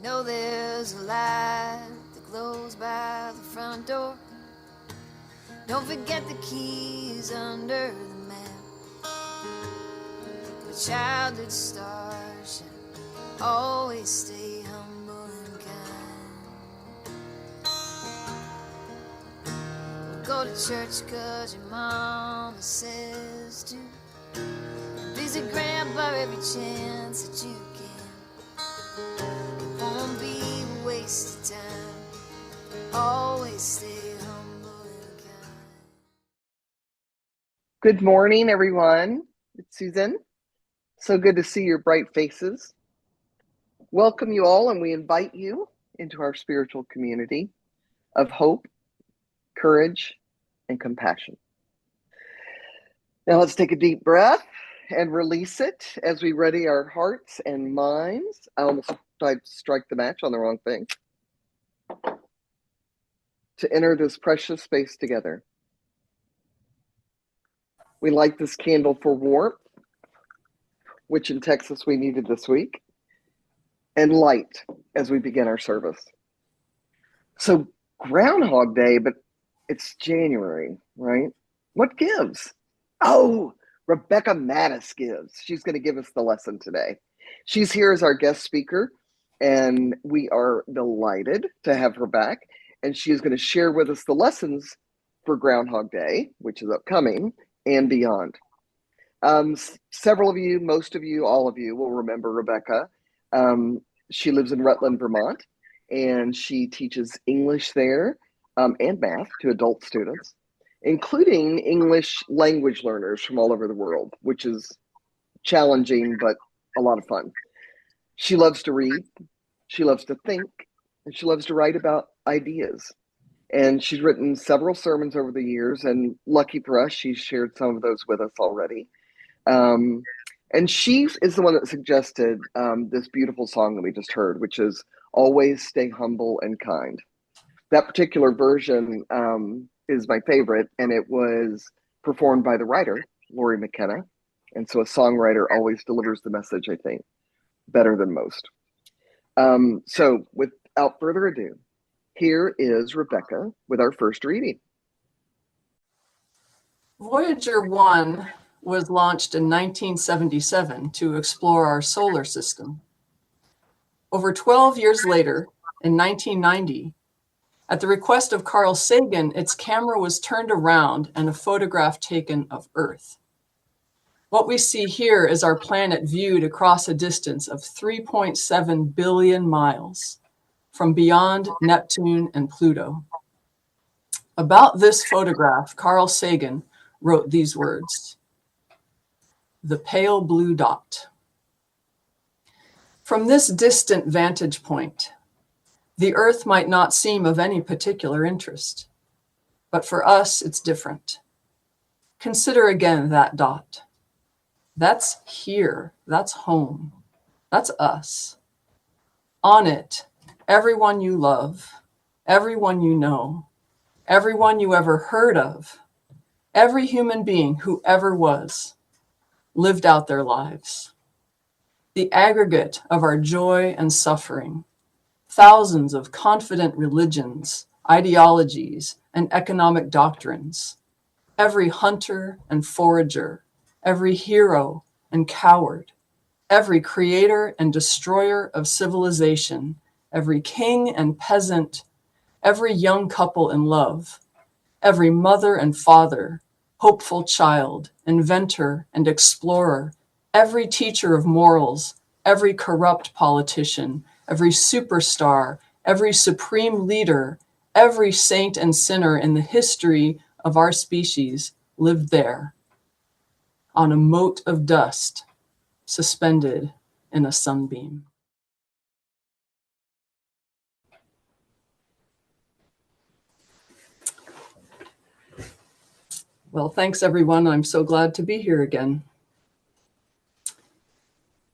know there's a light that glows by the front door. Don't forget the keys under the mat. Your childhood stars should always stay humble and kind. We'll go to church 'cause your mama says to. Visit grandpa every chance that you can. It won't be a waste of time. Always stay humble and kind. Good morning, everyone. It's Susan. So good to see your bright faces. Welcome you all, and we invite you into our spiritual community of hope, courage, and compassion. Now let's take a deep breath and release it as we ready our hearts and minds. I almost tried to strike the match on the wrong thing. To enter this precious space together. We light this candle for warmth, which in Texas we needed this week, and light as we begin our service. So Groundhog Day, but it's January, right? What gives? Oh, Rebecca Mattis gives. She's going to give us the lesson today. She's here as our guest speaker, and we are delighted to have her back. And she is going to share with us the lessons for Groundhog Day, which is upcoming, and beyond. Several of you, most of you, all of you will remember Rebecca. She lives in Rutland, Vermont, and she teaches English there and math to adult students, including English language learners from all over the world, which is challenging but a lot of fun. She loves to read, she loves to think, and she loves to write about ideas. And she's written several sermons over the years, and lucky for us, she's shared some of those with us already. And she is the one that suggested this beautiful song that we just heard, which is Always Stay Humble and Kind. That particular version is my favorite, and it was performed by the writer, Lori McKenna. And so a songwriter always delivers the message, I think, better than most. So without further ado, here is Rebecca with our first reading. Voyager 1 was launched in 1977 to explore our solar system. Over 12 years later, in 1990, at the request of Carl Sagan, its camera was turned around and a photograph taken of Earth. What we see here is our planet viewed across a distance of 3.7 billion miles from beyond Neptune and Pluto. About this photograph, Carl Sagan wrote these words: "The pale blue dot." From this distant vantage point, the Earth might not seem of any particular interest, but for us, it's different. Consider again that dot. That's here, that's home, that's us. On it, everyone you love, everyone you know, everyone you ever heard of, every human being who ever was, lived out their lives. The aggregate of our joy and suffering, thousands of confident religions, ideologies, and economic doctrines, every hunter and forager, every hero and coward, every creator and destroyer of civilization, every king and peasant, every young couple in love, every mother and father, hopeful child, inventor and explorer, every teacher of morals, every corrupt politician, every superstar, every supreme leader, every saint and sinner in the history of our species lived there, on a mote of dust, suspended in a sunbeam. Well, thanks everyone. I'm so glad to be here again.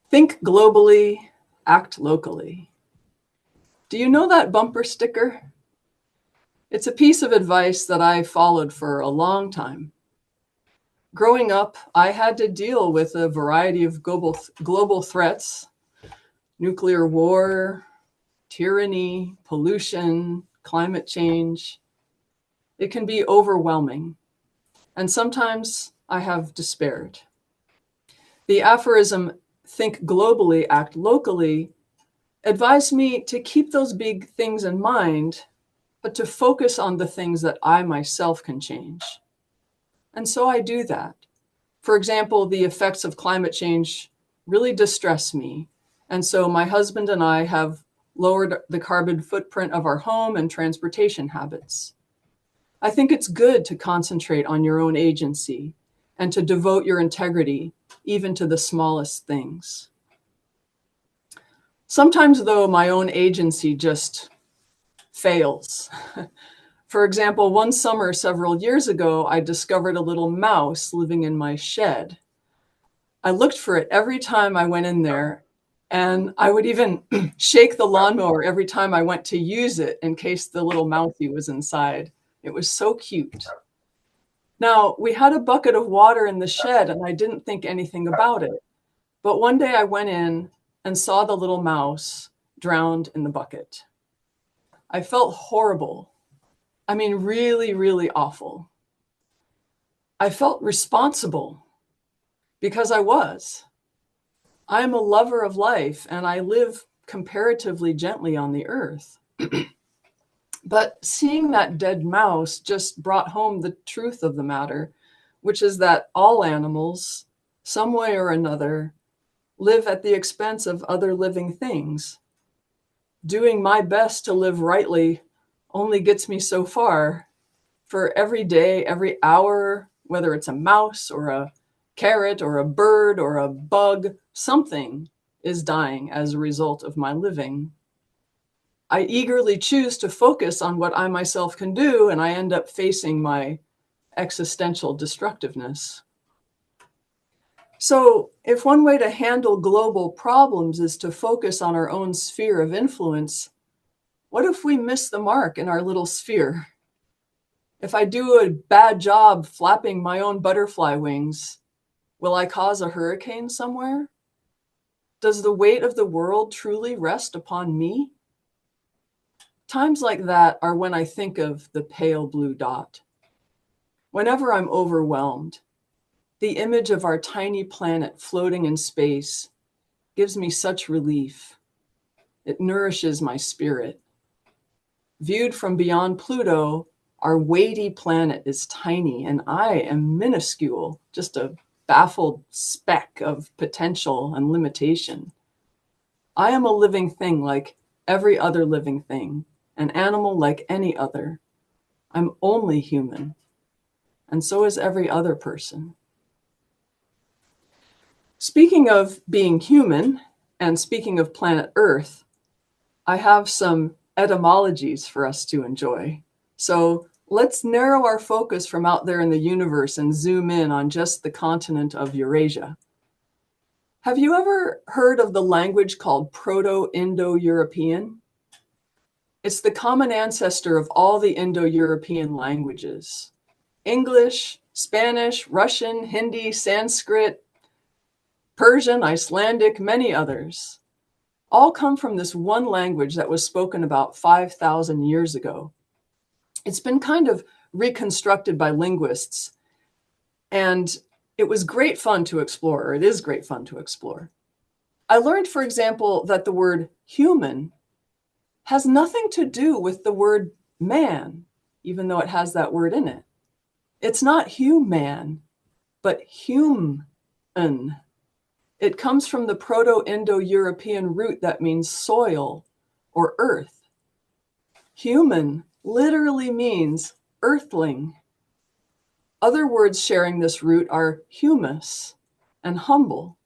Think globally, act locally. Do you know that bumper sticker? It's a piece of advice that I followed for a long time. Growing up, I had to deal with a variety of global threats: nuclear war, tyranny, pollution, climate change. It can be overwhelming, and sometimes I have despaired. The aphorism, think globally, act locally, advised me to keep those big things in mind, but to focus on the things that I myself can change. And so I do that. For example, the effects of climate change really distress me. And so my husband and I have lowered the carbon footprint of our home and transportation habits. I think it's good to concentrate on your own agency and to devote your integrity even to the smallest things. Sometimes, though, my own agency just fails. For example, one summer several years ago, I discovered a little mouse living in my shed. I looked for it every time I went in there, and I would even shake the lawnmower every time I went to use it in case the little mousey was inside. It was so cute. Now, we had a bucket of water in the shed, and I didn't think anything about it. But one day I went in and saw the little mouse drowned in the bucket. I felt horrible. I mean, really, really awful. I felt responsible because I was. I am a lover of life and I live comparatively gently on the earth. But seeing that dead mouse just brought home the truth of the matter, which is that all animals, some way or another, live at the expense of other living things. Doing my best to live rightly only gets me so far. For every day, every hour, whether it's a mouse or a carrot or a bird or a bug, something is dying as a result of my living. I eagerly choose to focus on what I myself can do, and I end up facing my existential destructiveness. So, if one way to handle global problems is to focus on our own sphere of influence, what if we miss the mark in our little sphere? If I do a bad job flapping my own butterfly wings, will I cause a hurricane somewhere? Does the weight of the world truly rest upon me? Times like that are when I think of the pale blue dot. Whenever I'm overwhelmed, the image of our tiny planet floating in space gives me such relief. It nourishes my spirit. Viewed from beyond Pluto, our weighty planet is tiny and I am minuscule, just a baffled speck of potential and limitation. I am a living thing like every other living thing, an animal like any other. I'm only human, and so is every other person. Speaking of being human, and speaking of planet Earth, I have some etymologies for us to enjoy. So let's narrow our focus from out there in the universe and zoom in on just the continent of Eurasia. Have you ever heard of the language called Proto-Indo-European? It's the common ancestor of all the Indo-European languages. English, Spanish, Russian, Hindi, Sanskrit, Persian, Icelandic, many others. All come from this one language that was spoken about 5,000 years ago. It's been kind of reconstructed by linguists, and it was great fun to explore, or it is great fun to explore. I learned, for example, that the word human has nothing to do with the word man, even though it has that word in it. It's not human, but human. It comes from the Proto-Indo-European root that means soil or earth. Human literally means earthling. Other words sharing this root are humus and humble.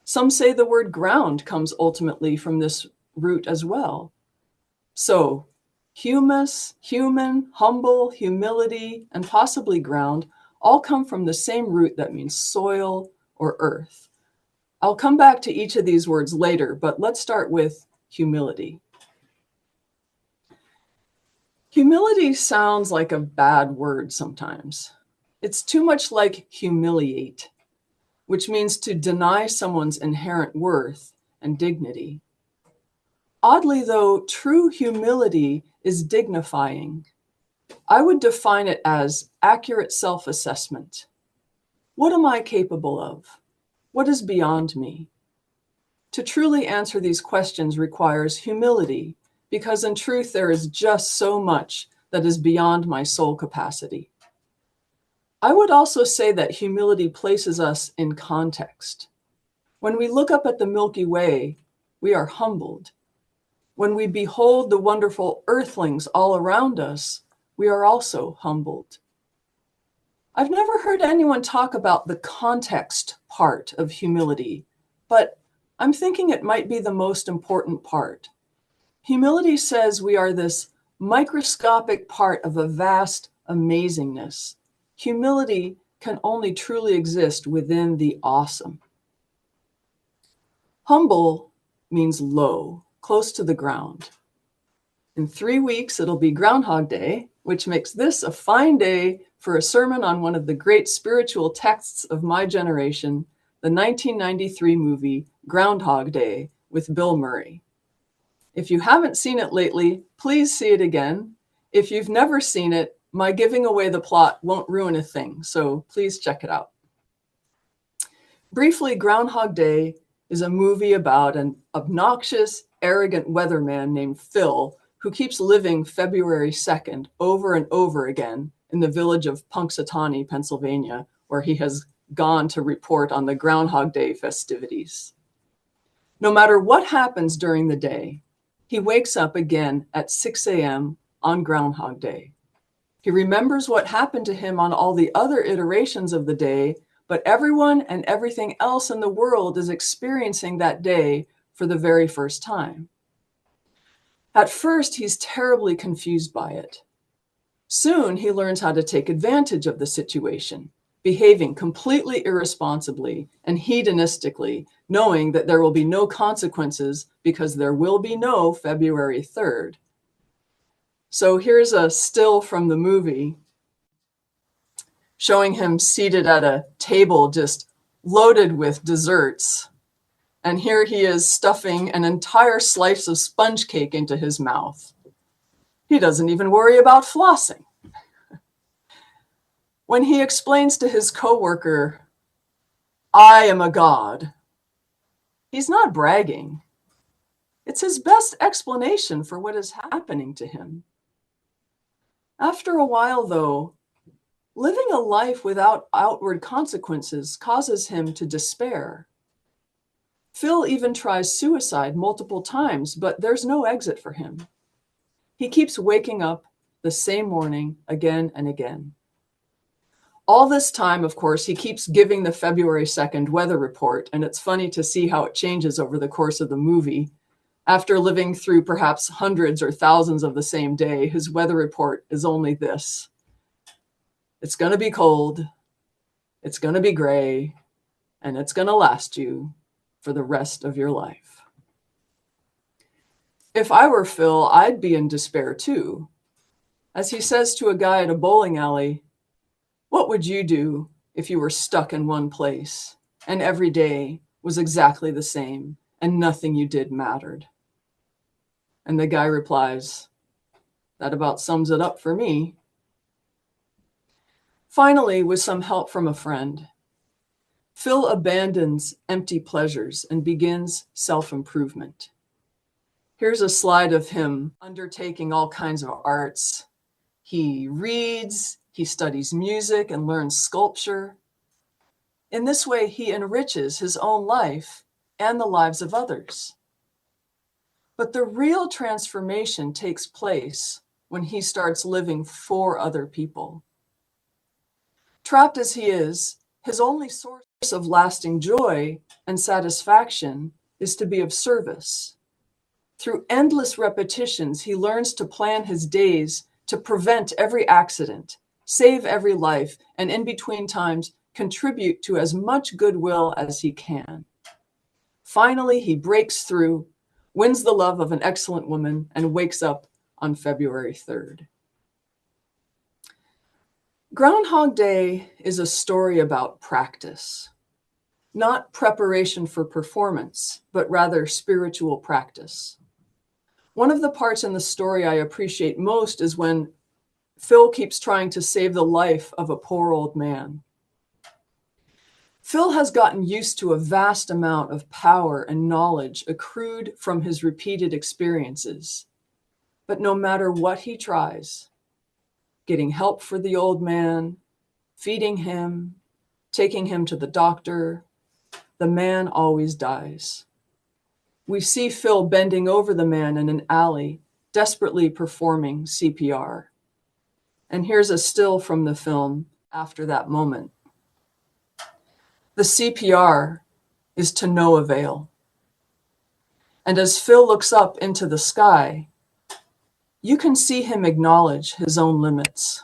Some say the word ground comes ultimately from this root as well. So, humus, human, humble, humility, and possibly ground all come from the same root that means soil or earth. I'll come back to each of these words later, but let's start with humility. Humility sounds like a bad word sometimes. It's too much like humiliate, which means to deny someone's inherent worth and dignity. Oddly, though, true humility is dignifying. I would define it as accurate self-assessment. What am I capable of? What is beyond me? To truly answer these questions requires humility, because in truth there is just so much that is beyond my soul capacity. I would also say that humility places us in context. When we look up at the Milky Way, we are humbled. When we behold the wonderful earthlings all around us, we are also humbled. I've never heard anyone talk about the context part of humility, but I'm thinking it might be the most important part. Humility says we are this microscopic part of a vast amazingness. Humility can only truly exist within the awesome. Humble means low, close to the ground. In 3 weeks, it'll be Groundhog Day, which makes this a fine day for a sermon on one of the great spiritual texts of my generation, the 1993 movie Groundhog Day with Bill Murray. If you haven't seen it lately, please see it again. If you've never seen it, my giving away the plot won't ruin a thing, so please check it out. Briefly, Groundhog Day is a movie about an obnoxious, arrogant weatherman named Phil who keeps living February 2nd over and over again in the village of Punxsutawney, Pennsylvania, where he has gone to report on the Groundhog Day festivities. No matter what happens during the day, he wakes up again at 6 a.m. on Groundhog Day. He remembers what happened to him on all the other iterations of the day, but everyone and everything else in the world is experiencing that day for the very first time. At first, he's terribly confused by it. Soon, he learns how to take advantage of the situation, behaving completely irresponsibly and hedonistically, knowing that there will be no consequences because there will be no February 3rd. So here's a still from the movie showing him seated at a table just loaded with desserts. And here he is stuffing an entire slice of sponge cake into his mouth. He doesn't even worry about flossing. When he explains to his coworker, "I am a god," he's not bragging. It's his best explanation for what is happening to him. After a while, though, living a life without outward consequences causes him to despair. Phil even tries suicide multiple times, but there's no exit for him. He keeps waking up the same morning again and again. All this time, of course, he keeps giving the February 2nd weather report, and it's funny to see how it changes over the course of the movie. After living through perhaps hundreds or thousands of the same day, his weather report is only this: it's going to be cold, it's going to be gray, and it's going to last you for the rest of your life. If I were Phil, I'd be in despair too. As he says to a guy at a bowling alley, "What would you do if you were stuck in one place and every day was exactly the same and nothing you did mattered?" And the guy replies, "That about sums it up for me." Finally, with some help from a friend, Phil abandons empty pleasures and begins self-improvement. Here's a slide of him undertaking all kinds of arts. He reads, he studies music and learns sculpture. In this way, he enriches his own life and the lives of others. But the real transformation takes place when he starts living for other people. Trapped as he is, his only source of lasting joy and satisfaction is to be of service. Through endless repetitions, he learns to plan his days to prevent every accident, save every life, and in between times, contribute to as much goodwill as he can. Finally, he breaks through, wins the love of an excellent woman, and wakes up on February 3rd. Groundhog Day is a story about practice, not preparation for performance, but rather spiritual practice. One of the parts in the story I appreciate most is when Phil keeps trying to save the life of a poor old man. Phil has gotten used to a vast amount of power and knowledge accrued from his repeated experiences. But no matter what he tries, getting help for the old man, feeding him, taking him to the doctor, the man always dies. We see Phil bending over the man in an alley, desperately performing CPR. And here's a still from the film after that moment. The CPR is to no avail. And as Phil looks up into the sky, you can see him acknowledge his own limits.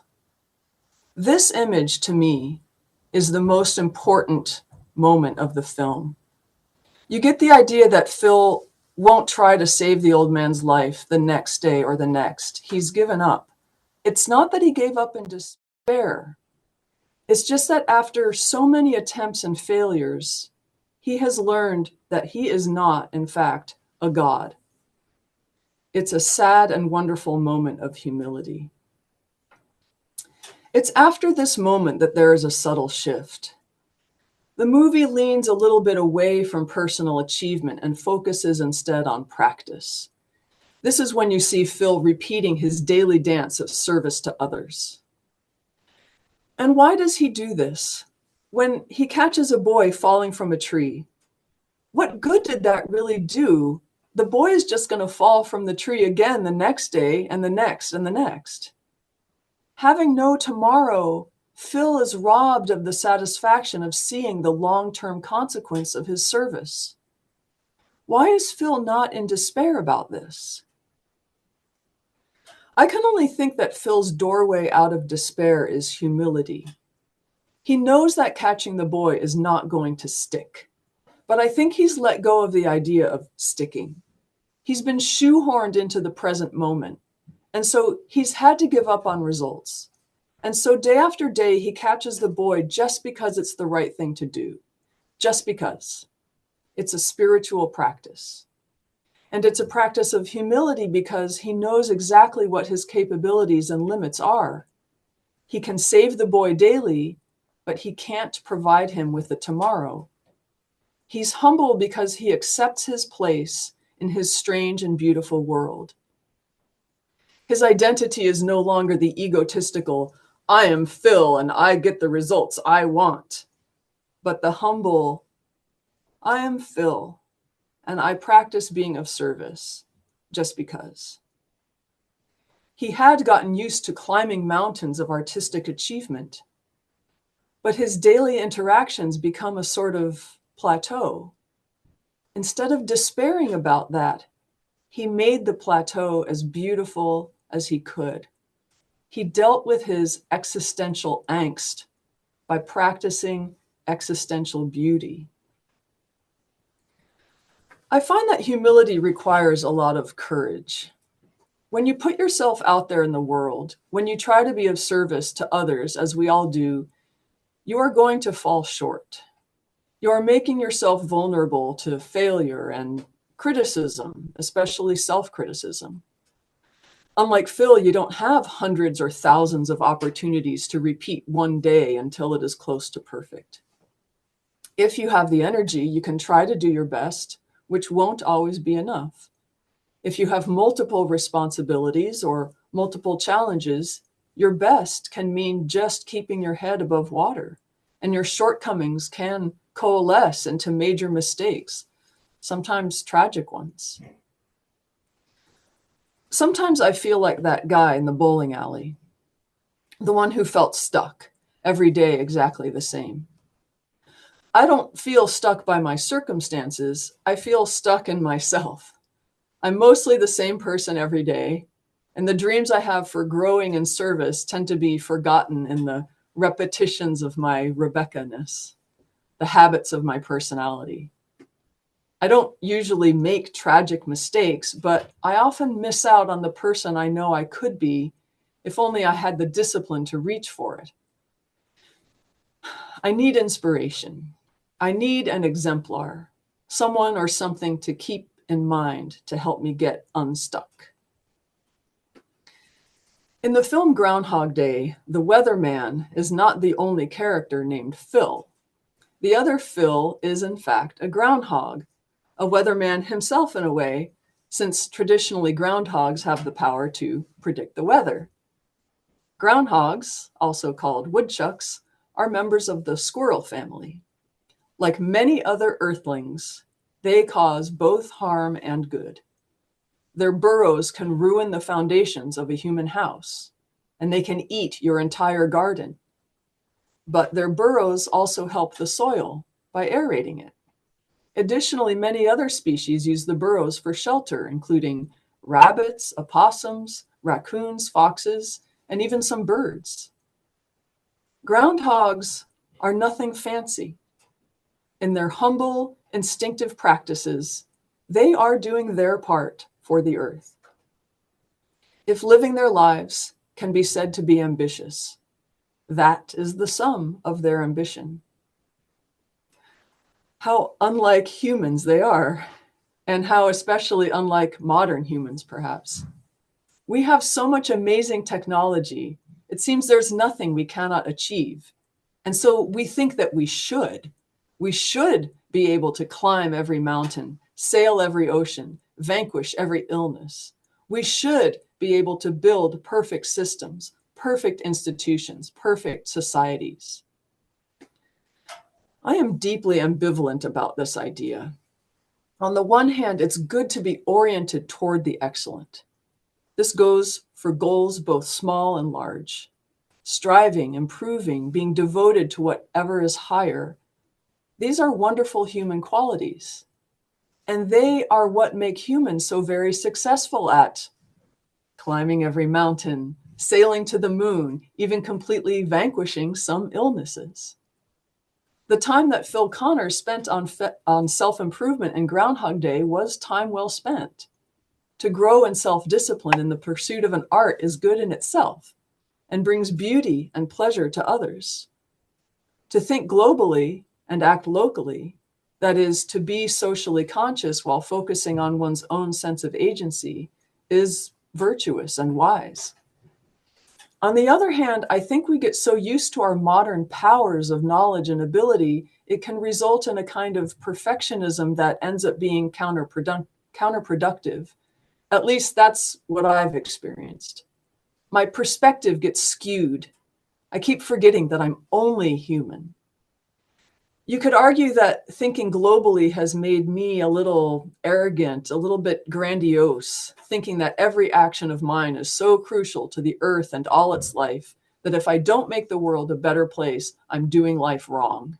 This image, to me, is the most important moment of the film. You get the idea that Phil won't try to save the old man's life the next day or the next. He's given up. It's not that he gave up in despair. It's just that after so many attempts and failures, he has learned that he is not, in fact, a god. It's a sad and wonderful moment of humility. It's after this moment that there is a subtle shift. The movie leans a little bit away from personal achievement and focuses instead on practice. This is when you see Phil repeating his daily dance of service to others. And why does he do this? When he catches a boy falling from a tree, what good did that really do? The boy is just going to fall from the tree again the next day and the next and the next. Having no tomorrow, Phil is robbed of the satisfaction of seeing the long-term consequence of his service. Why is Phil not in despair about this? I can only think that Phil's doorway out of despair is humility. He knows that catching the boy is not going to stick, but I think he's let go of the idea of sticking. He's been shoehorned into the present moment, and so he's had to give up on results. And so day after day, he catches the boy just because it's the right thing to do, just because. It's a spiritual practice. And it's a practice of humility because he knows exactly what his capabilities and limits are. He can save the boy daily, but he can't provide him with the tomorrow. He's humble because he accepts his place in his strange and beautiful world. His identity is no longer the egotistical, I am Phil and I get the results I want, but the humble, I am Phil and I practice being of service just because. He had gotten used to climbing mountains of artistic achievement, but his daily interactions become a sort of plateau. Instead of despairing about that, he made the plateau as beautiful as he could. He dealt with his existential angst by practicing existential beauty. I find that humility requires a lot of courage. When you put yourself out there in the world, when you try to be of service to others, as we all do, you are going to fall short. You are making yourself vulnerable to failure and criticism, especially self-criticism. Unlike Phil, you don't have hundreds or thousands of opportunities to repeat one day until it is close to perfect. If you have the energy, you can try to do your best, which won't always be enough. If you have multiple responsibilities or multiple challenges, your best can mean just keeping your head above water, and your shortcomings can coalesce into major mistakes, sometimes tragic ones. Sometimes I feel like that guy in the bowling alley, the one who felt stuck every day exactly the same. I don't feel stuck by my circumstances. I feel stuck in myself. I'm mostly the same person every day, and the dreams I have for growing in service tend to be forgotten in the repetitions of my Rebecca-ness, the habits of my personality. I don't usually make tragic mistakes, but I often miss out on the person I know I could be if only I had the discipline to reach for it. I need inspiration. I need an exemplar, someone or something to keep in mind to help me get unstuck. In the film Groundhog Day, the weatherman is not the only character named Phil. The other Phil is, in fact, a groundhog, a weatherman himself in a way, since traditionally groundhogs have the power to predict the weather. Groundhogs, also called woodchucks, are members of the squirrel family. Like many other earthlings, they cause both harm and good. Their burrows can ruin the foundations of a human house, and they can eat your entire garden. But their burrows also help the soil by aerating it. Additionally, many other species use the burrows for shelter, including rabbits, opossums, raccoons, foxes, and even some birds. Groundhogs are nothing fancy. In their humble, instinctive practices, they are doing their part for the earth. If living their lives can be said to be ambitious, that is the sum of their ambition. How unlike humans they are, and how especially unlike modern humans, perhaps. We have so much amazing technology, it seems there's nothing we cannot achieve. And so we think that we should. We should be able to climb every mountain, sail every ocean, vanquish every illness. We should be able to build perfect systems, perfect institutions, perfect societies. I am deeply ambivalent about this idea. On the one hand, it's good to be oriented toward the excellent. This goes for goals both small and large. Striving, improving, being devoted to whatever is higher. These are wonderful human qualities. And they are what make humans so very successful at climbing every mountain, sailing to the moon, even completely vanquishing some illnesses. The time that Phil Connors spent on self-improvement in Groundhog Day was time well spent. To grow in self-discipline in the pursuit of an art is good in itself and brings beauty and pleasure to others. To think globally and act locally, that is, to be socially conscious while focusing on one's own sense of agency, is virtuous and wise. On the other hand, I think we get so used to our modern powers of knowledge and ability, it can result in a kind of perfectionism that ends up being counterproductive. At least that's what I've experienced. My perspective gets skewed. I keep forgetting that I'm only human. You could argue that thinking globally has made me a little arrogant, a little bit grandiose, thinking that every action of mine is so crucial to the earth and all its life that if I don't make the world a better place, I'm doing life wrong.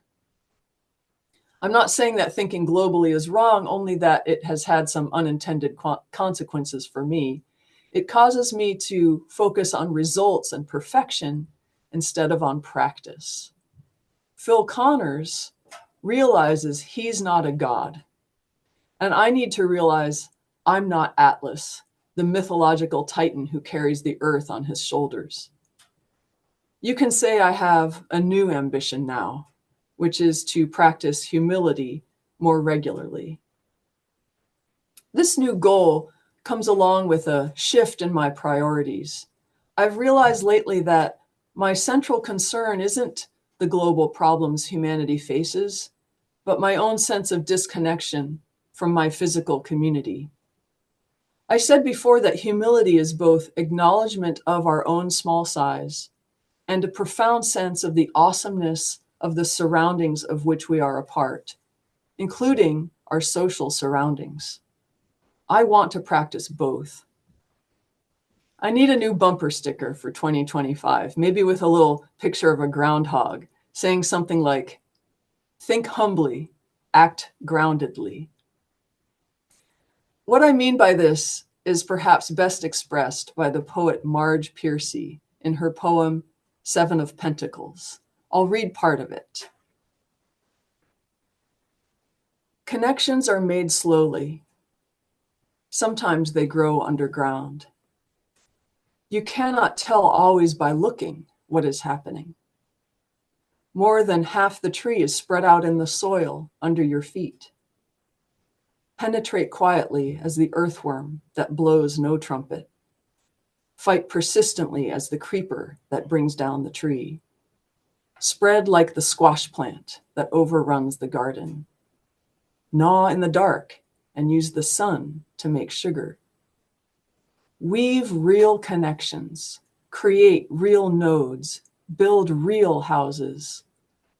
I'm not saying that thinking globally is wrong, only that it has had some unintended consequences for me. It causes me to focus on results and perfection instead of on practice. Phil Connors realizes he's not a god. And I need to realize I'm not Atlas, the mythological titan who carries the earth on his shoulders. You can say I have a new ambition now, which is to practice humility more regularly. This new goal comes along with a shift in my priorities. I've realized lately that my central concern isn't the global problems humanity faces, but my own sense of disconnection from my physical community. I said before that humility is both acknowledgement of our own small size and a profound sense of the awesomeness of the surroundings of which we are a part, including our social surroundings. I want to practice both. I need a new bumper sticker for 2025, maybe with a little picture of a groundhog saying something like, "Think humbly, act groundedly." What I mean by this is perhaps best expressed by the poet Marge Piercy in her poem, Seven of Pentacles. I'll read part of it. Connections are made slowly. Sometimes they grow underground. You cannot tell always by looking what is happening. More than half the tree is spread out in the soil under your feet. Penetrate quietly as the earthworm that blows no trumpet. Fight persistently as the creeper that brings down the tree. Spread like the squash plant that overruns the garden. Gnaw in the dark and use the sun to make sugar. Weave real connections, create real nodes, build real houses.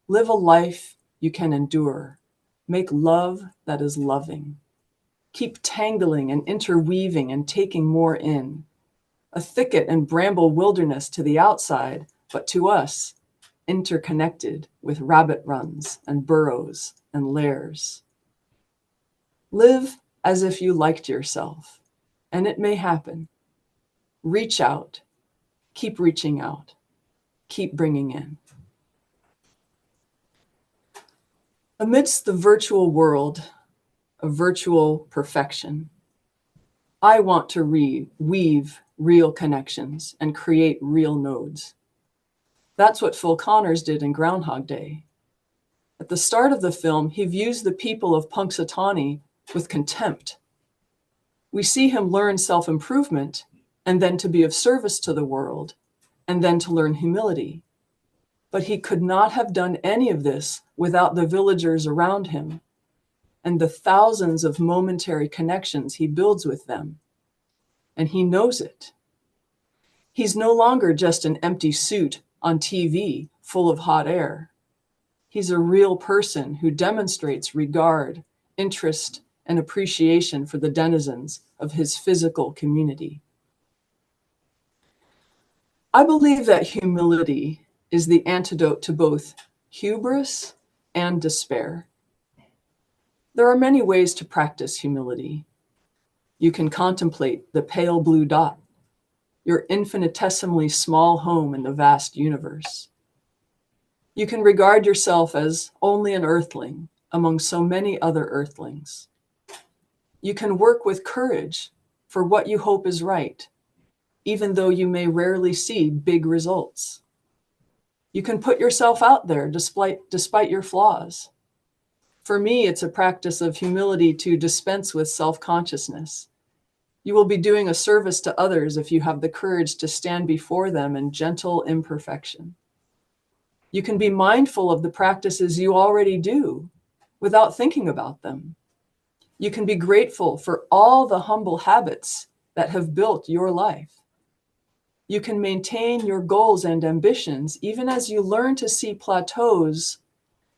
Live a life you can endure. Make love that is loving. Keep tangling and interweaving and taking more in. A thicket and bramble wilderness to the outside, but to us, interconnected with rabbit runs and burrows and lairs. Live as if you liked yourself, and it may happen. Reach out, keep reaching out, keep bringing in. Amidst the virtual world of virtual perfection, I want to weave real connections and create real nodes. That's what Phil Connors did in Groundhog Day. At the start of the film, he views the people of Punxsutawney with contempt. We see him learn self-improvement and then to be of service to the world and then to learn humility. But he could not have done any of this without the villagers around him and the thousands of momentary connections he builds with them. And he knows it. He's no longer just an empty suit on TV full of hot air. He's a real person who demonstrates regard, interest, and appreciation for the denizens of his physical community. I believe that humility is the antidote to both hubris and despair. There are many ways to practice humility. You can contemplate the pale blue dot, your infinitesimally small home in the vast universe. You can regard yourself as only an earthling among so many other earthlings. You can work with courage for what you hope is right, even though you may rarely see big results. You can put yourself out there despite your flaws. For me, it's a practice of humility to dispense with self-consciousness. You will be doing a service to others if you have the courage to stand before them in gentle imperfection. You can be mindful of the practices you already do without thinking about them. You can be grateful for all the humble habits that have built your life. You can maintain your goals and ambitions even as you learn to see plateaus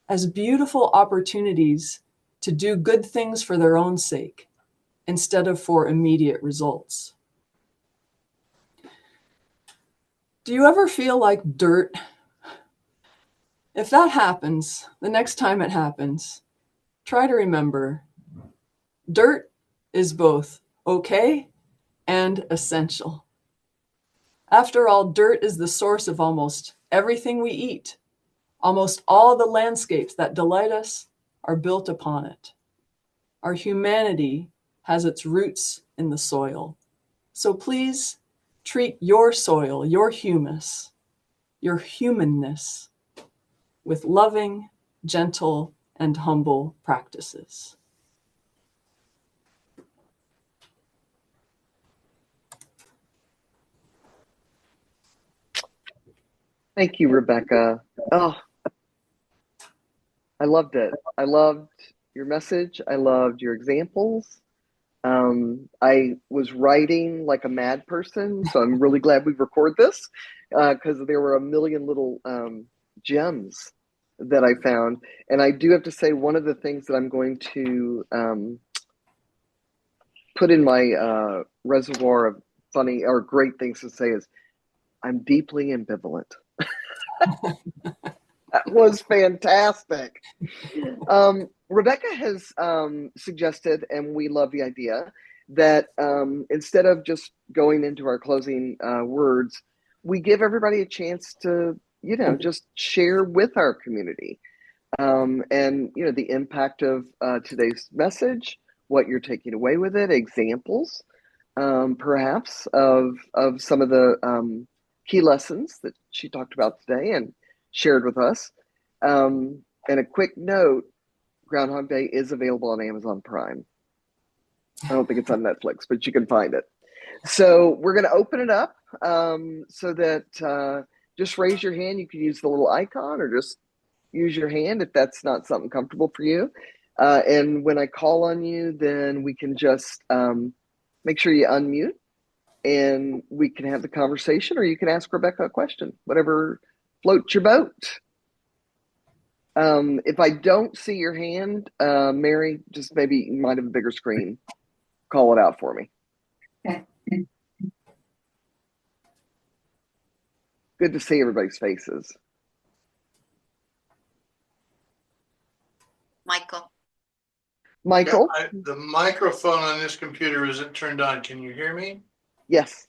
as beautiful opportunities to do good things for their own sake instead of for immediate results. Do you ever feel like dirt? If that happens, the next time it happens, try to remember dirt is both okay and essential. After all, dirt is the source of almost everything we eat. Almost all the landscapes that delight us are built upon it. Our humanity has its roots in the soil. So please treat your soil, your humus, your humanness with loving, gentle, and humble practices. Thank you, Rebecca. Oh, I loved it. I loved your message. I loved your examples. I was writing like a mad person, so I'm really glad we record this because there were a million little gems that I found. And I do have to say, one of the things that I'm going to put in my reservoir of funny or great things to say is I'm deeply ambivalent. That was fantastic. Rebecca has suggested, and we love the idea, that instead of just going into our closing words, we give everybody a chance to, just share with our community. And, the impact of today's message, what you're taking away with it, examples, perhaps, of some of the key lessons that she talked about today and shared with us. And a quick note, Groundhog Day is available on Amazon Prime. I don't think it's on Netflix, but you can find it. So we're going to open it up so that just raise your hand. You can use the little icon or just use your hand if that's not something comfortable for you. And when I call on you, then we can just make sure you unmute and we can have the conversation, or you can ask Rebecca a question, whatever floats your boat. If I don't see your hand, Mary, just maybe you might have a bigger screen. Call it out for me. Good to see everybody's faces. Michael. Michael? Yeah, the microphone on this computer isn't turned on. Can you hear me? Yes.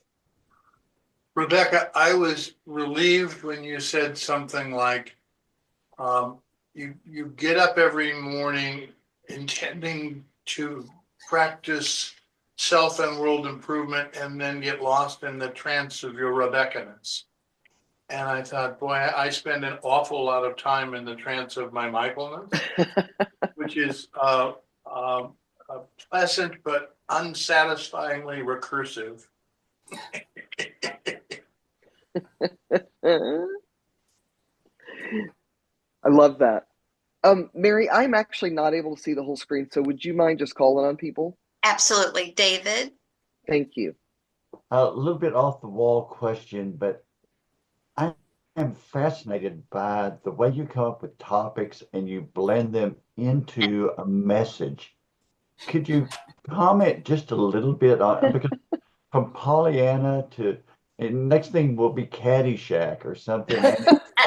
Rebecca, I was relieved when you said something like, you get up every morning intending to practice self and world improvement and then get lost in the trance of your Rebecca-ness. And I thought, boy, I spend an awful lot of time in the trance of my Michaelness, which is pleasant but unsatisfyingly recursive. I love that. Mary, I'm actually not able to see the whole screen, so would you mind just calling on people? Absolutely. David. Thank you. A little bit off the wall question, but I am fascinated by the way you come up with topics and you blend them into a message. Could you comment just a little bit on, because from Pollyanna to, and next thing will be Caddyshack or something,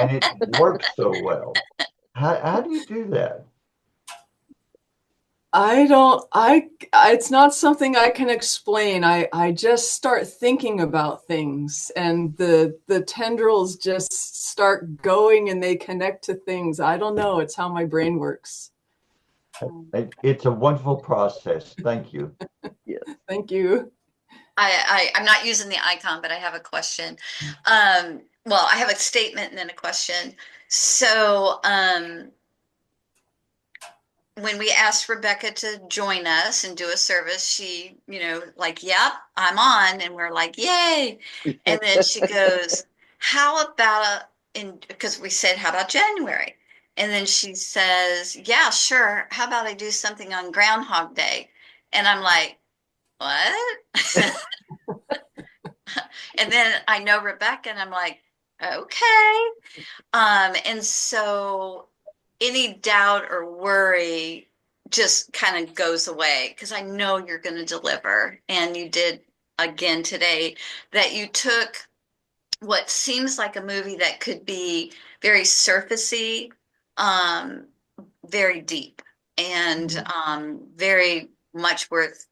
and it works so well. How do you do that? It's not something I can explain. I just start thinking about things and the tendrils just start going and they connect to things. I don't know. It's how my brain works. It's a wonderful process. Thank you. Yes. Thank you. I'm not using the icon, but I have a question. Well, I have a statement and then a question. So, when we asked Rebecca to join us and do a service, she, like, yep, I'm on. And we're like, yay. And then she goes, how about, because we said, how about January? And then she says, yeah, sure. How about I do something on Groundhog Day? And I'm like, what? And then I know Rebecca and I'm like, okay. And so any doubt or worry just kind of goes away because I know you're going to deliver. And you did again today, that you took what seems like a movie that could be very surfacey, very deep, and very much worth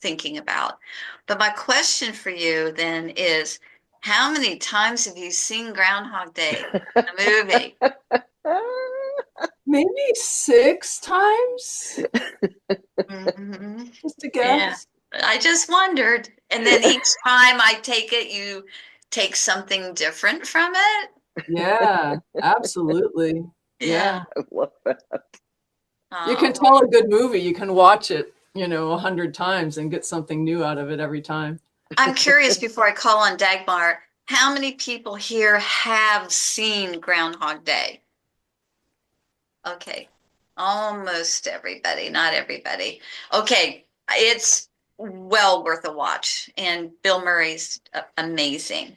thinking about. But my question for you then is, how many times have you seen Groundhog Day, the movie? Maybe 6 times, Mm-hmm. just a guess. Yeah, I just wondered. And then each time I take it, you take something different from it? Yeah, absolutely. Yeah. I love that. You can tell a good movie. You can watch it, 100 times and get something new out of it every time. I'm curious, before I call on Dagmar, how many people here have seen Groundhog Day? Okay, almost everybody, not everybody. Okay, it's well worth a watch, and Bill Murray's amazing.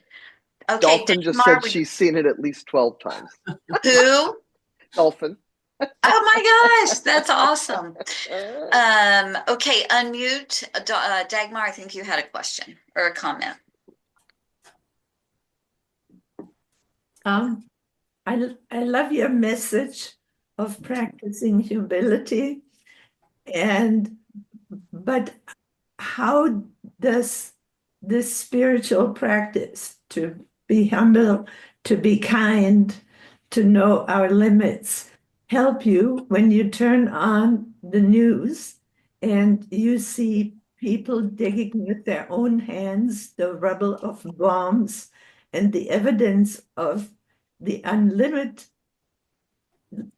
Okay, Dolphin just Dagmar, said she's seen it at least 12 times. who? Dolphin. Oh my gosh, that's awesome. Okay, unmute. Dagmar, I think you had a question or a comment. I love your message of practicing humility, but how does this spiritual practice to be humble, to be kind, to know our limits help you when you turn on the news and you see people digging with their own hands the rubble of bombs and the evidence of the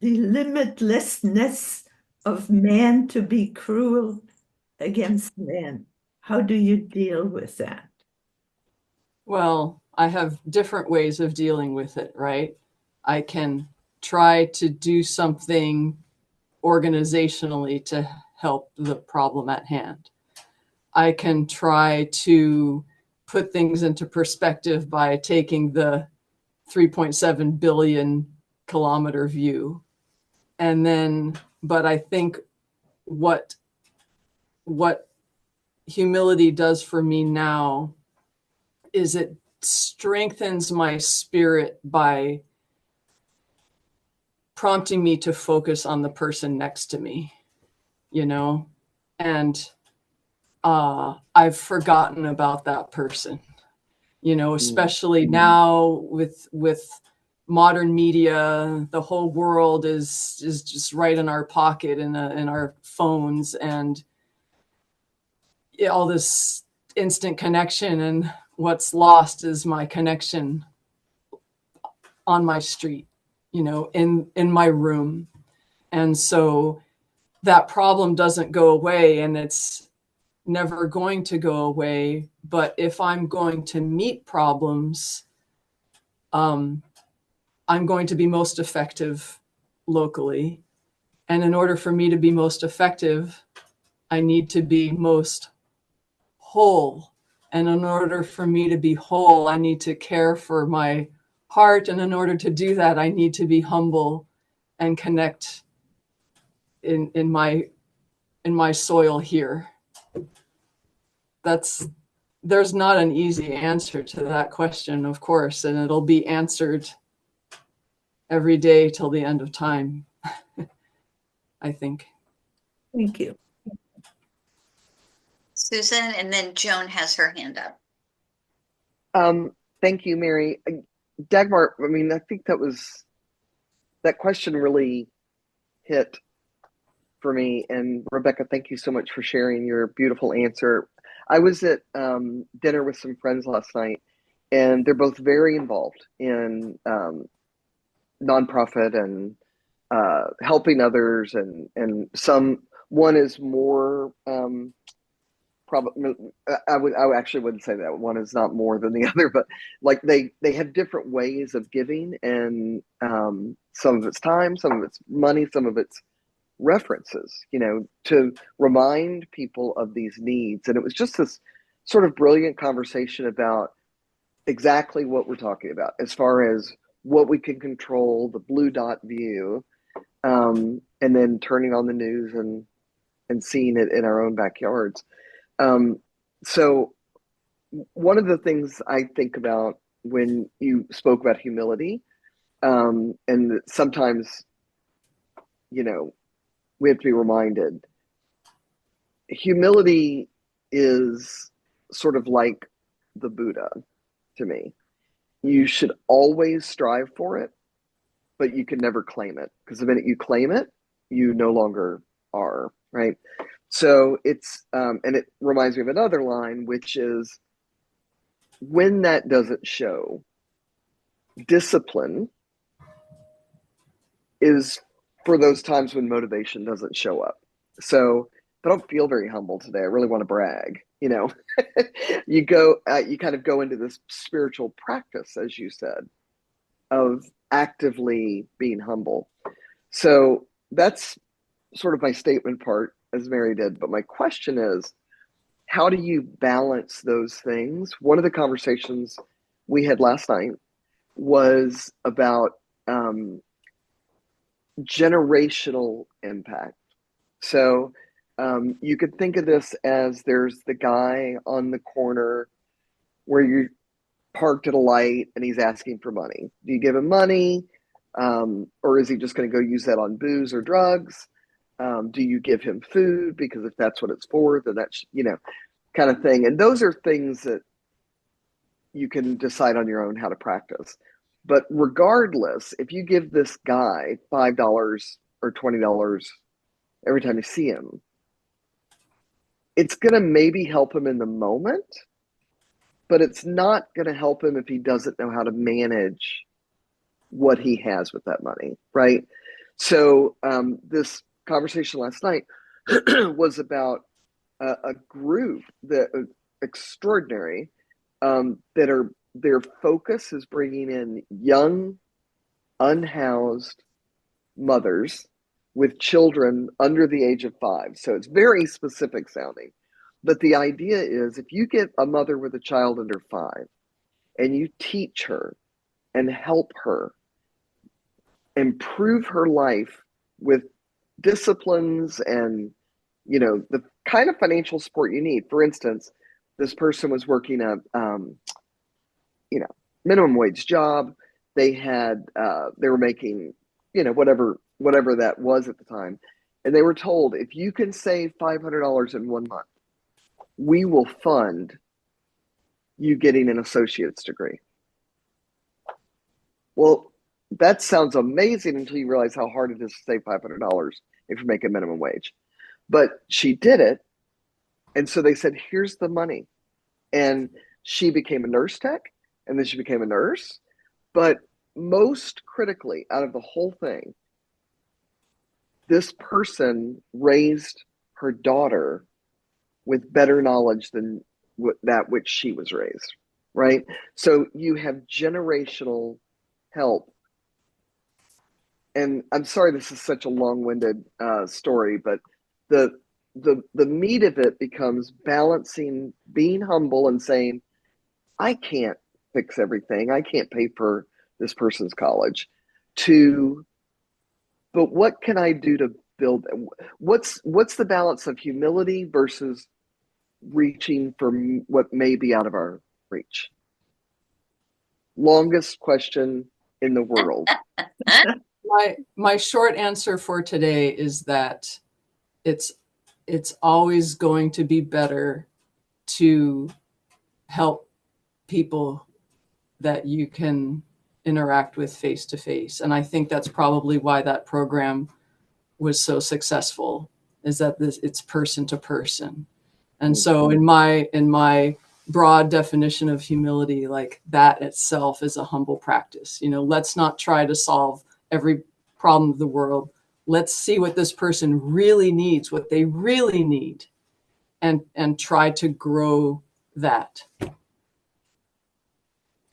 limitlessness of man to be cruel against men. How do you deal with that? Well, I have different ways of dealing with it, right? I can try to do something organizationally to help the problem at hand. I can try to put things into perspective by taking the 3.7 billion kilometer view. And then, but I think what humility does for me now is it strengthens my spirit by prompting me to focus on the person next to me, you know, and I've forgotten about that person, you know, especially now with modern media. The whole world is just right in our pocket, in our phones, and all this instant connection, and what's lost is my connection on my street, you know, in my room. And so that problem doesn't go away, and it's never going to go away. But if I'm going to meet problems, I'm going to be most effective locally. And in order for me to be most effective, I need to be most whole. And in order for me to be whole, I need to care for my heart. And in order to do that, I need to be humble and connect in my soil here. There's not an easy answer to that question, of course, and it'll be answered every day till the end of time, I think. Thank you. Susan, and then Joan has her hand up. Thank you, Mary. Dagmar, I mean, I think that question really hit for me. And Rebecca, thank you so much for sharing your beautiful answer. I was at dinner with some friends last night, and they're both very involved in nonprofit and helping others, and one is more probably, I actually wouldn't say that one is not more than the other, but like they have different ways of giving, and some of it's time, some of it's money, some of it's references, you know, to remind people of these needs. And it was just this sort of brilliant conversation about exactly what we're talking about as far as what we can control, the blue dot view, and then turning on the news and seeing it in our own backyards. So one of the things I think about when you spoke about humility, and sometimes, you know, we have to be reminded, humility is sort of like the Buddha to me. You should always strive for it, but you can never claim it, because the minute you claim it, you no longer are, right? So it's, and it reminds me of another line, which is, when that doesn't show, discipline is for those times when motivation doesn't show up. So I don't feel very humble today. I really want to brag, you know. You kind of go into this spiritual practice, as you said, of actively being humble. So that's sort of my statement part, as Mary did. But my question is, how do you balance those things? One of the conversations we had last night was about generational impact. So you could think of this as, there's the guy on the corner where you're parked at a light and he's asking for money. Do you give him money? Or is he just going to go use that on booze or drugs? Do you give him food? Because if that's what it's for, then that's, you know, kind of thing. And those are things that you can decide on your own how to practice. But regardless, if you give this guy $5 or $20 every time you see him, it's going to maybe help him in the moment, but it's not going to help him if he doesn't know how to manage what he has with that money, right? So this conversation last night was about a group that extraordinary, that are, their focus is bringing in young, unhoused mothers with children under the age of 5. So it's very specific sounding. But the idea is, if you get a mother with a child under 5 and you teach her and help her improve her life with disciplines and, the kind of financial support you need. For instance, this person was working a minimum wage job. They had they were making, whatever that was at the time, and they were told, if you can save $500 in 1 month, we will fund you getting an associate's degree. Well, that sounds amazing until you realize how hard it is to save $500 if you make a minimum wage. But she did it, and so they said, here's the money. And she became a nurse tech, and then she became a nurse. But most critically, out of the whole thing, this person raised her daughter with better knowledge than that which she was raised, right? So you have generational help. And I'm sorry this is such a long-winded story, but the meat of it becomes balancing being humble and saying, I can't fix everything. I can't pay for this person's college. But what can I do to build? What's the balance of humility versus reaching for what may be out of our reach? Longest question in the world. My short answer for today is that it's always going to be better to help people that you can interact with face to face. And I think that's probably why that program was so successful, is that it's person to person. And so in my broad definition of humility, like that itself is a humble practice. Let's not try to solve every problem of the world. Let's see what this person really needs, what they really need, and try to grow that.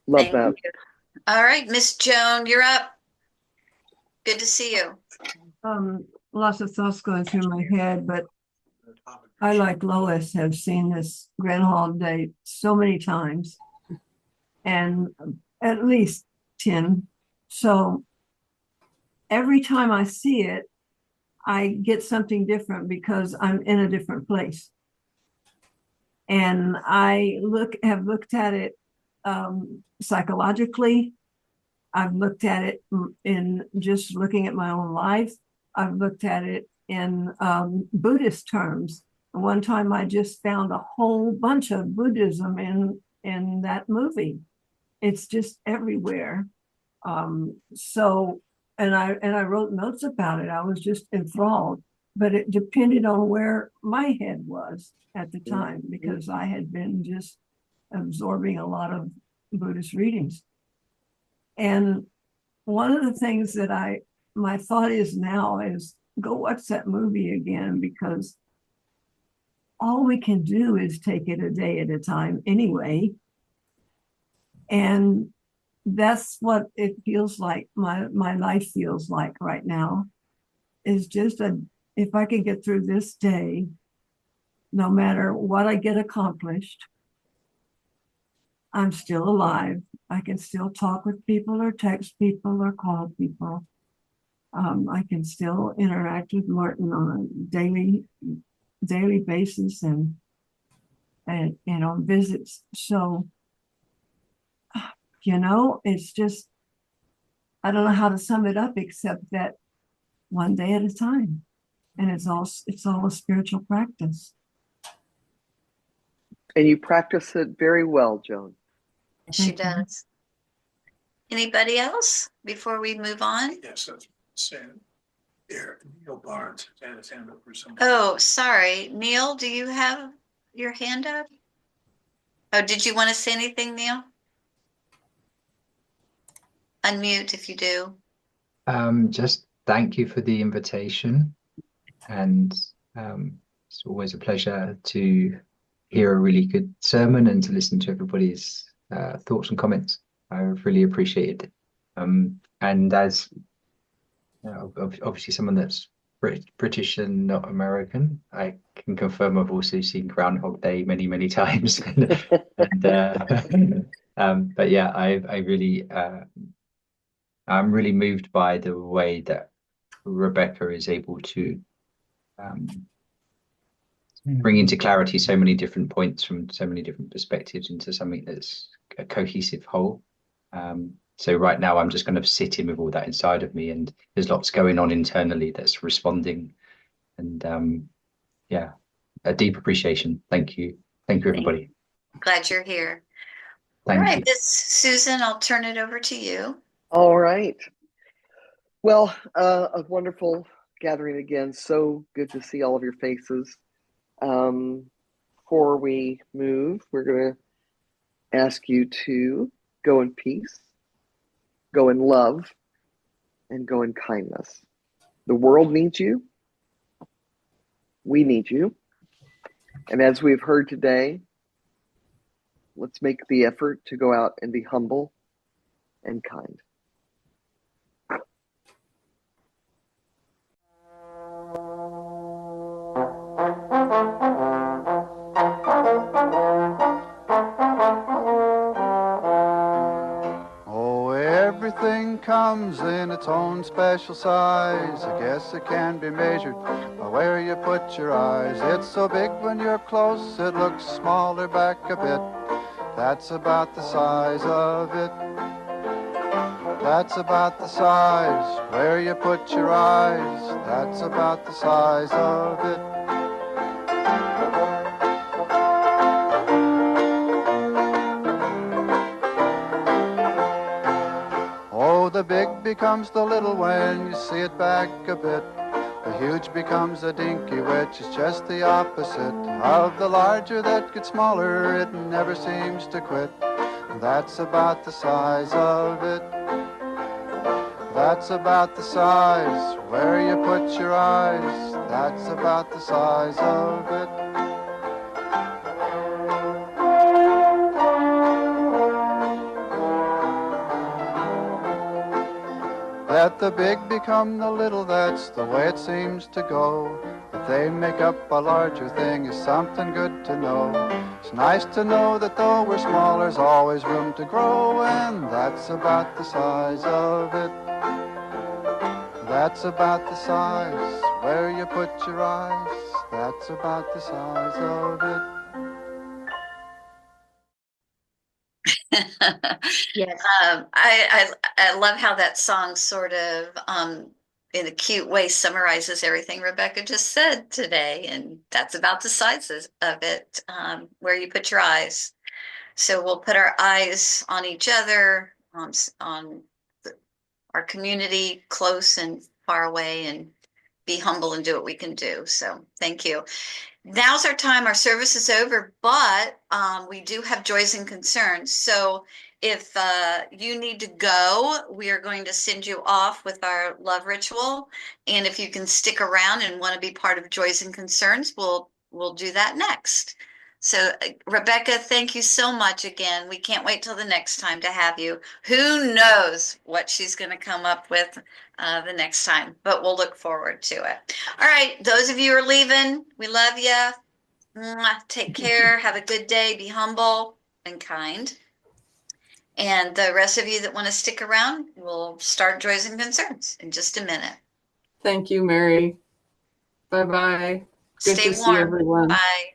Love that. you. All right, Miss Joan, you're up. Good to see you. Lots of thoughts going through my head, but I, like Lois, have seen this Groundhog Day so many times, and at least 10. So every time I see it, I get something different because I'm in a different place. And I have looked at it psychologically. I've looked at it in just looking at my own life. I've looked at it in Buddhist terms. One time I just found a whole bunch of Buddhism in that movie. It's just everywhere. And I wrote notes about it. I was just enthralled, but it depended on where my head was at the time, because I had been just absorbing a lot of Buddhist readings. And one of the things that my thought is now is go watch that movie again, because all we can do is take it a day at a time anyway. And that's what it feels like. My life feels like right now is just if I can get through this day, no matter what I get accomplished, I'm still alive. I can still talk with people or text people or call people. I can still interact with Martin on a daily basis and on visits. So, it's just, I don't know how to sum it up except that one day at a time. And it's all a spiritual practice. And you practice it very well, Joan. She does. Anybody else before we move on? Yes, that's saying. Here, Neil Barnes had his hand up for something. Oh, sorry. Neil, do you have your hand up? Oh, did you want to say anything, Neil? Unmute if you do. Just thank you for the invitation, and It's always a pleasure to hear a really good sermon and to listen to everybody's thoughts and comments. I really appreciate it. And as obviously someone that's British and not American, I can confirm I've also seen Groundhog Day many, many times. But yeah, I really I'm really moved by the way that Rebecca is able to bring into clarity so many different points from so many different perspectives into something that's a cohesive whole. So right now I'm just kind of sitting with all that inside of me, and there's lots going on internally that's responding. And yeah, a deep appreciation. Thank you. Thank you, everybody. Glad you're here. Thank All right, you. Miss Susan, I'll turn it over to you. All right. Well, a wonderful gathering again. So good to see all of your faces. Before we move, we're going to ask you to go in peace, go in love, and go in kindness. The world needs you. We need you. And as we've heard today, let's make the effort to go out and be humble and kind. Everything comes in its own special size. I guess it can be measured by where you put your eyes. It's so big when you're close, it looks smaller back a bit. That's about the size of it. That's about the size where you put your eyes. That's about the size of it. The big becomes the little when you see it back a bit. The huge becomes a dinky, which is just the opposite of the larger that gets smaller. It never seems to quit. That's about the size of it. That's about the size where you put your eyes. That's about the size of it. Let the big become the little, that's the way it seems to go. That they make up a larger thing is something good to know. It's nice to know that though we're small, there's always room to grow, and that's about the size of it. That's about the size where you put your eyes. That's about the size of it. Yes. I love how that song sort of in a cute way summarizes everything Rebecca just said today, and that's about the sizes of it, where you put your eyes. So we'll put our eyes on each other, on our community, close and far away, and be humble and do what we can do. So thank you. Now's our time. Our service is over, but we do have joys and concerns. So if you need to go, we are going to send you off with our love ritual. And if you can stick around and want to be part of joys and concerns, we'll do that next. So Rebecca, thank you so much again. We can't wait till the next time to have you. Who knows what she's going to come up with the next time, but we'll look forward to it. All right, those of you who are leaving, we love you. Take care. Have a good day. Be humble and kind. And the rest of you that want to stick around, we'll start Joys and Concerns in just a minute. Thank you, Mary. Bye-bye. Good Stay to see warm. everyone. Bye.